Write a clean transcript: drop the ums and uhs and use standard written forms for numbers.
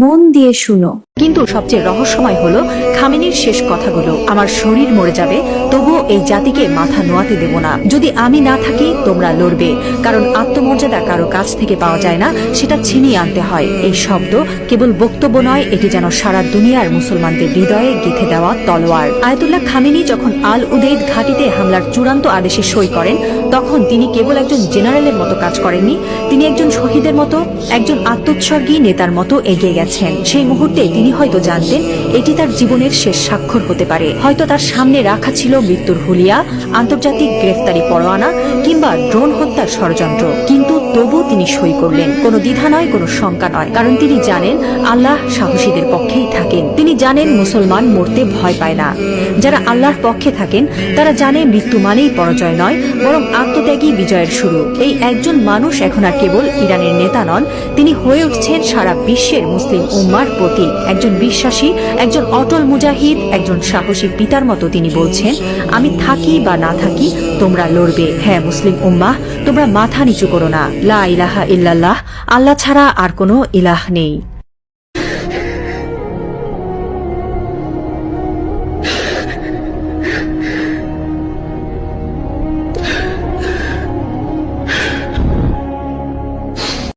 মন দিয়ে শুনো। কিন্তু সবচেয়ে রহস্যময় হলো খামেনির শেষ কথাগুলো, আমার শরীর মরে যাবে তবুও এই জাতিকে মাথা নোয়াতে দেব না। যদি আমি না থাকি তোমরা লড়বে, কারণ আত্মমর্যাদা কারো কাছ থেকে পাওয়া যায় না, সেটা ছিনিয়ে আনতে হয়। এই শব্দ কেবল বক্তব্য নয়, এটি যেন সারা দুনিয়ার মুসলমানদের হৃদয়ে গেঁথে দেওয়া তলোয়ার। আয়াতুল্লাহ খামেনি যখন আল উদেইদ ঘাঁটিতে হামলার চূড়ান্ত আদেশে সই করেন, তখন তিনি কেবল একজন জেনারেলের মতো কাজ করেননি, তিনি একজন শহীদের মতো, একজন আত্মোৎসর্গী নেতার মতো এগিয়ে গেছেন। সেই মুহূর্তে তিনি হয়তো জানতেন এটি তার জীবনের শেষ স্বাক্ষর হতে পারে। হয়তো তার সামনে রাখা ছিল মৃত্যুর হুলিয়া, আন্তর্জাতিক গ্রেফতারি পরোয়ানা কিংবা ড্রোন হত্যার ষড়যন্ত্র, কিন্তু তবু তিনি সই করলেন। কোনো দ্বিধা নয়, কোনো শঙ্কা নয়, কারণ তিনি জানেন আল্লাহ সাহসীদের পক্ষেই থাকেন। তিনি জানেন মুসলমান মরতে ভয় পায় না। যারা আল্লাহর পক্ষে থাকেন তারা জানে মৃত্যু মানেই পরাজয় নয়, বরং আত্মত্যাগী বিজয়ের শুরু। এই একজন মানুষ এখন আর কেবল ইরানের নেতা নন, তিনি হয়ে উঠছেন সারা বিশ্বের মুসলিম উম্মার প্রতীক। একজন বিশ্বাসী, একজন অটল মুজাহিদ, একজন সাহসী পিতার মতো তিনি বলছেন, আমি থাকি বা না থাকি তোমরা লড়বে। হ্যাঁ মুসলিম উম্মাহ, তোমরা মাথা নিচু করো না। লা ইলাহা ইল্লাল্লাহ, আল্লাহ ছাড়া আর কোনো ইলাহ নেই।